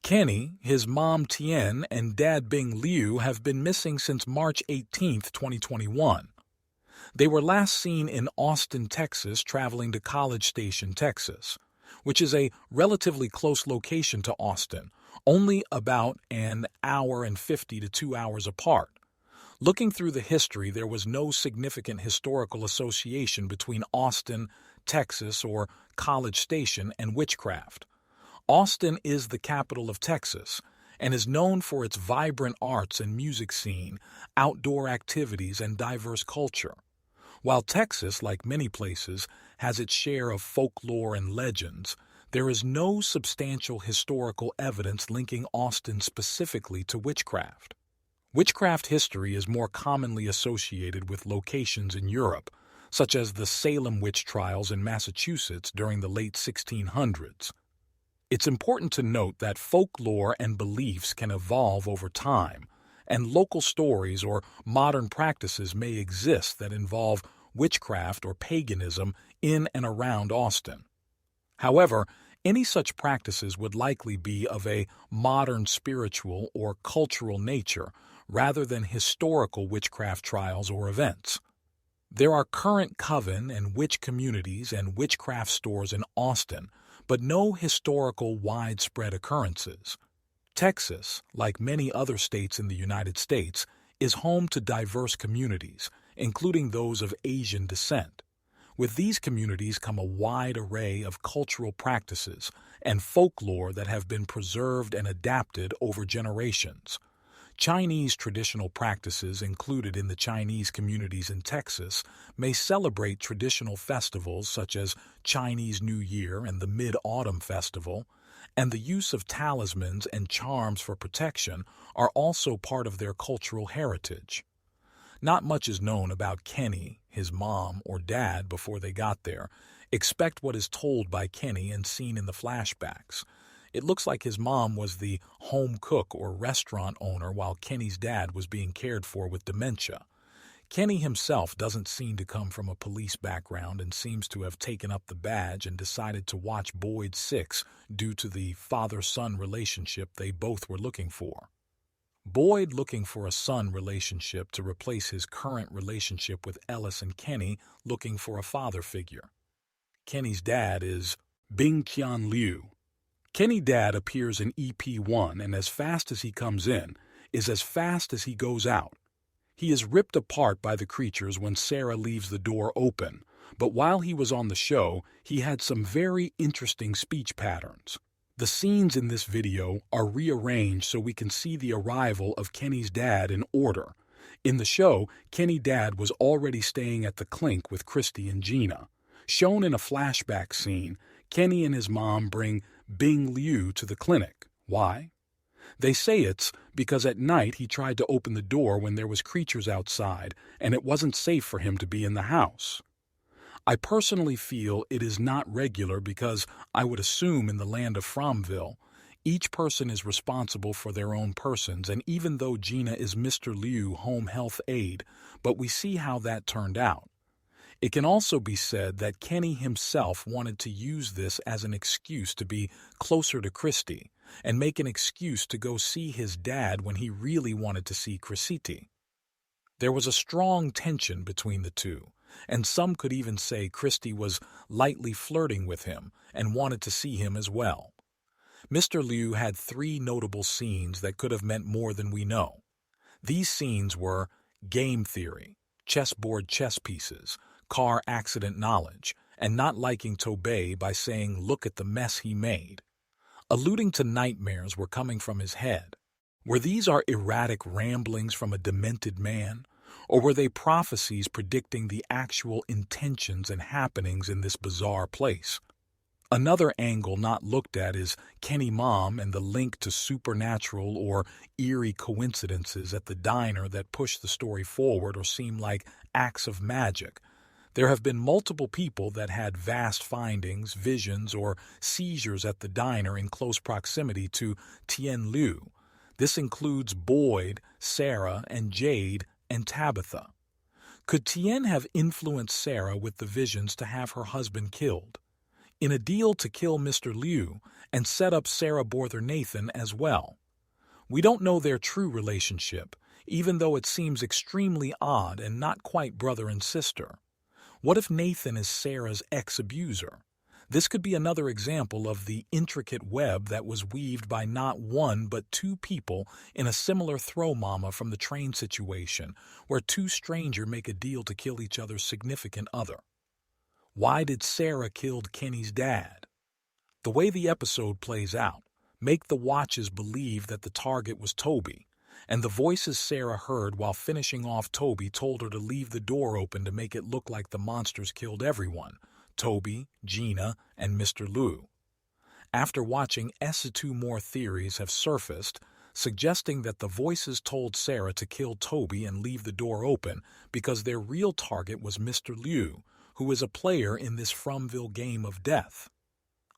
Kenny, his mom Tien, and dad Bing Liu have been missing since March 18, 2021. They were last seen in Austin, Texas, traveling to College Station, Texas, which is a relatively close location to Austin, only about an hour and 50 to 2 hours apart. Looking through the history, there was no significant historical association between Austin, Texas, or College Station and witchcraft. Austin is the capital of Texas and is known for its vibrant arts and music scene, outdoor activities, and diverse culture. While Texas, like many places, has its share of folklore and legends, there is no substantial historical evidence linking Austin specifically to witchcraft. Witchcraft history is more commonly associated with locations in Europe, such as the Salem witch trials in Massachusetts during the late 1600s. It's important to note that folklore and beliefs can evolve over time, and local stories or modern practices may exist that involve witchcraft or paganism in and around Austin. However, any such practices would likely be of a modern spiritual or cultural nature rather than historical witchcraft trials or events. There are current coven and witch communities and witchcraft stores in Austin, but no historical widespread occurrences. Texas, like many other states in the United States, is home to diverse communities, including those of Asian descent. With these communities come a wide array of cultural practices and folklore that have been preserved and adapted over generations. Chinese traditional practices included in the Chinese communities in Texas may celebrate traditional festivals such as Chinese New Year and the Mid-Autumn Festival, and the use of talismans and charms for protection are also part of their cultural heritage. Not much is known about Kenny, his mom, or dad before they got there. Expect what is told by Kenny and seen in the flashbacks. It looks like his mom was the home cook or restaurant owner while Kenny's dad was being cared for with dementia. Kenny himself doesn't seem to come from a police background and seems to have taken up the badge and decided to watch Boyd 6 due to the father-son relationship they both were looking for. Boyd looking for a son relationship to replace his current relationship with Ellis, and Kenny looking for a father figure. Kenny's dad is Bing Liu. Kenny Dad appears in EP1, and as fast as he comes in is as fast as he goes out. He is ripped apart by the creatures when Sarah leaves the door open, but while he was on the show, he had some very interesting speech patterns. The scenes in this video are rearranged so we can see the arrival of Kenny's dad in order. In the show, Kenny Dad was already staying at the Clink with Christy and Gina. Shown in a flashback scene, Kenny and his mom bring Bing Liu to the clinic. Why? They say it's because at night he tried to open the door when there was creatures outside and it wasn't safe for him to be in the house. I personally feel it is not regular because I would assume in the land of Fromville, each person is responsible for their own persons, and even though Gina is Mr. Liu home health aide, but we see how that turned out. It can also be said that Kenny himself wanted to use this as an excuse to be closer to Christy and make an excuse to go see his dad when he really wanted to see Christy. There was a strong tension between the two, and some could even say Christy was lightly flirting with him and wanted to see him as well. Mr. Liu had 3 notable scenes that could have meant more than we know. These scenes were game theory, chessboard chess pieces, car accident knowledge, and not liking Tobey by saying, "Look at the mess he made." Alluding to nightmares were coming from his head. Were these our erratic ramblings from a demented man, or were they prophecies predicting the actual intentions and happenings in this bizarre place? Another angle not looked at is Kenny Mom and the link to supernatural or eerie coincidences at the diner that push the story forward or seem like acts of magic. There have been multiple people that had vast findings, visions, or seizures at the diner in close proximity to Tien Liu. This includes Boyd, Sarah, and Jade, and Tabitha. Could Tien have influenced Sarah with the visions to have her husband killed? in a deal to kill Mr. Liu and set up Sarah Borther Nathan as well. We don't know their true relationship, even though it seems extremely odd and not quite brother and sister. What if Nathan is Sarah's ex-abuser? This could be another example of the intricate web that was weaved by not one but two people in a similar throw mama from the train situation, where two strangers make a deal to kill each other's significant other. Why did Sarah kill Kenny's dad? The way the episode plays out make the watchers believe that the target was Toby, and the voices Sarah heard while finishing off Toby told her to leave the door open to make it look like the monsters killed everyone, Toby, Gina, and Mr. Liu. After watching two more theories have surfaced, suggesting that the voices told Sarah to kill Toby and leave the door open because their real target was Mr. Liu, who is a player in this Fromville game of death.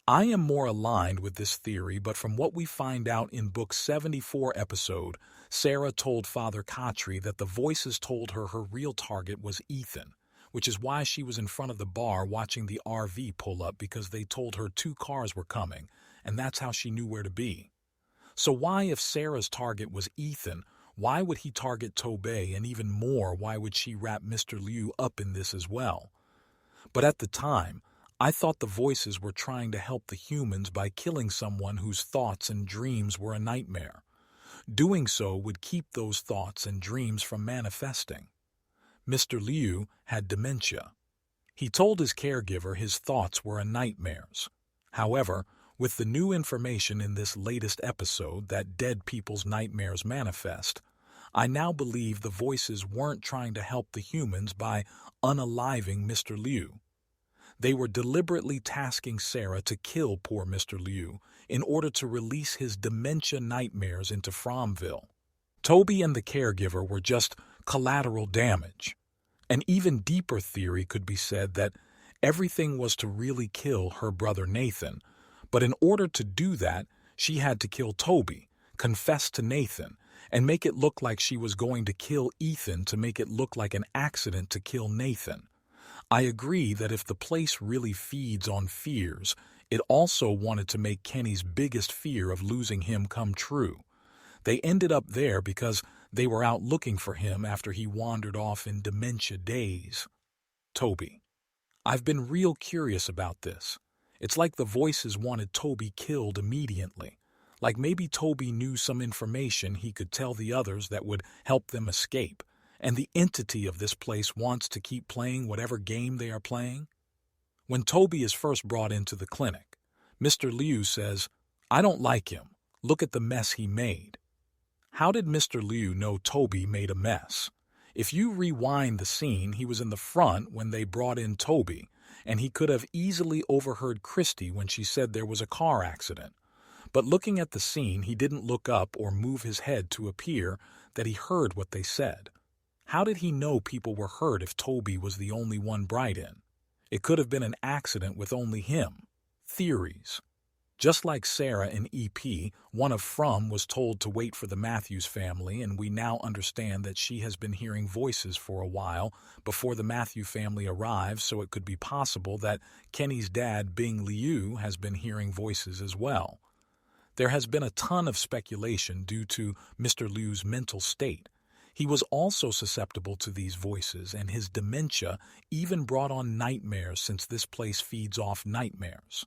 I am more aligned with this theory, but from what we find out in Book 74 episode, Sarah told Father Khatri that the voices told her her real target was Ethan, which is why she was in front of the bar watching the RV pull up, because they told her two cars were coming, and that's how she knew where to be. So why, if Sarah's target was Ethan, why would he target Tobey, and even more, why would she wrap Mr. Liu up in this as well? But at the time, I thought the voices were trying to help the humans by killing someone whose thoughts and dreams were a nightmare. Doing so would keep those thoughts and dreams from manifesting. Mr. Liu had dementia. He told his caregiver his thoughts were nightmares. However, with the new information in this latest episode that dead people's nightmares manifest, I now believe the voices weren't trying to help the humans by unaliving Mr. Liu. They were deliberately tasking Sarah to kill poor Mr. Liu in order to release his dementia nightmares into Fromville. Toby and the caregiver were just collateral damage. An even deeper theory could be said that everything was to really kill her brother Nathan, but in order to do that, she had to kill Toby, confess to Nathan, and make it look like she was going to kill Ethan to make it look like an accident to kill Nathan. I agree that if the place really feeds on fears, it also wanted to make Kenny's biggest fear of losing him come true. They ended up there because they were out looking for him after he wandered off in dementia days. Toby. I've been real curious about this. It's like the voices wanted Toby killed immediately. Like maybe Toby knew some information he could tell the others that would help them escape, and the entity of this place wants to keep playing whatever game they are playing. When Toby is first brought into the clinic, Mr. Liu says, "I don't like him. Look at the mess he made." How did Mr. Liu know Toby made a mess? If you rewind the scene, he was in the front when they brought in Toby, and he could have easily overheard Christy when she said there was a car accident. But looking at the scene, he didn't look up or move his head to appear that he heard what they said. How did he know people were hurt if Toby was the only one bright in? It could have been an accident with only him. Theories. Just like Sarah in EP, one of From was told to wait for the Matthews family, and we now understand that she has been hearing voices for a while before the Matthew family arrives, so it could be possible that Kenny's dad, Bing Liu, has been hearing voices as well. There has been a ton of speculation due to Mr. Liu's mental state. He was also susceptible to these voices, and his dementia even brought on nightmares since this place feeds off nightmares.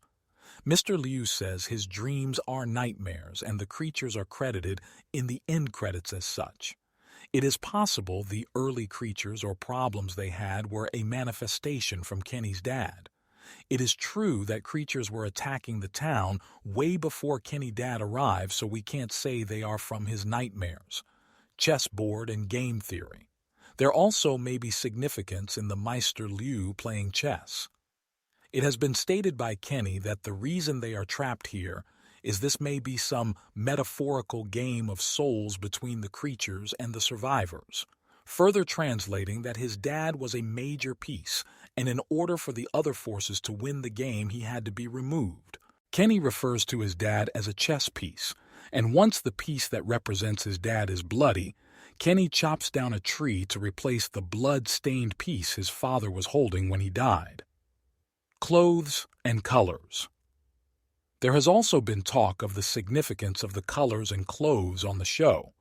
Mr. Liu says his dreams are nightmares, and the creatures are credited in the end credits as such. It is possible the early creatures or problems they had were a manifestation from Kenny's dad. It is true that creatures were attacking the town way before Kenny's dad arrived, so we can't say they are from his nightmares. Chessboard and game theory. There also may be significance in the Meister Liu playing chess. It has been stated by Kenny that the reason they are trapped here is this may be some metaphorical game of souls between the creatures and the survivors, further translating that his dad was a major piece, and in order for the other forces to win the game, he had to be removed. Kenny refers to his dad as a chess piece, and once the piece that represents his dad is bloody, Kenny chops down a tree to replace the blood-stained piece his father was holding when he died. Clothes and colors. There has also been talk of the significance of the colors and clothes on the show.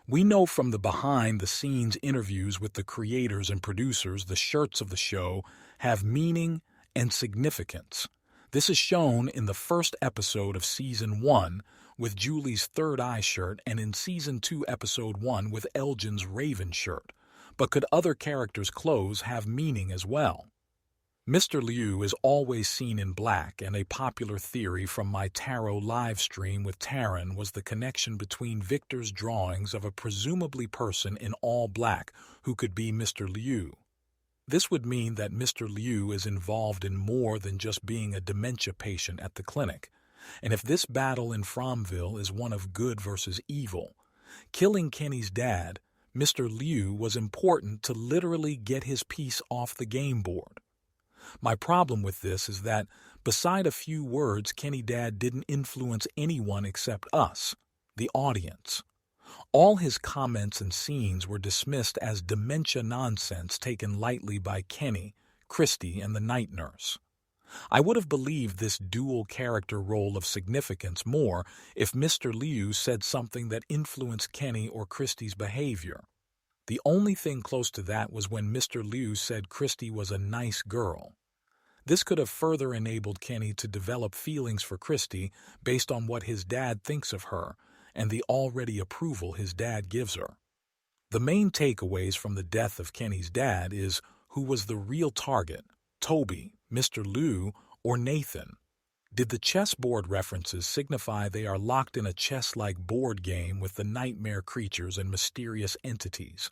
We know from the behind-the-scenes interviews with the creators and producers the shirts of the show have meaning and significance. This is shown in the first episode of Season 1 with Julie's third eye shirt and in Season 2 Episode 1 with Elgin's raven shirt. But could other characters' clothes have meaning as well? Mr. Liu is always seen in black, and a popular theory from my tarot live stream with Taryn was the connection between Victor's drawings of a presumably person in all black who could be Mr. Liu. This would mean that Mr. Liu is involved in more than just being a dementia patient at the clinic. And if this battle in Fromville is one of good versus evil, killing Kenny's dad, Mr. Liu was important to literally get his piece off the game board. My problem with this is that, beside a few words, Kenny's dad didn't influence anyone except us, the audience. All his comments and scenes were dismissed as dementia nonsense taken lightly by Kenny, Christy, and the night nurse. I would have believed this dual character role of significance more if Mr. Liu said something that influenced Kenny or Christy's behavior. The only thing close to that was when Mr. Liu said Christy was a nice girl. This could have further enabled Kenny to develop feelings for Christy based on what his dad thinks of her and the already approval his dad gives her. The main takeaways from the death of Kenny's dad is who was the real target, Toby, Mr. Liu, or Nathan. Did the chessboard references signify they are locked in a chess-like board game with the nightmare creatures and mysterious entities?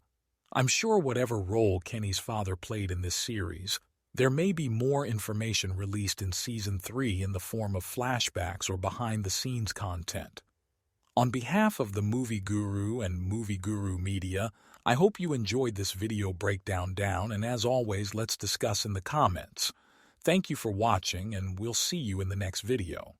I'm sure whatever role Kenny's father played in this series, there may be more information released in Season 3 in the form of flashbacks or behind-the-scenes content. On behalf of the Movie Guru and Movie Guru Media, I hope you enjoyed this video breakdown and as always, let's discuss in the comments. Thank you for watching, and we'll see you in the next video.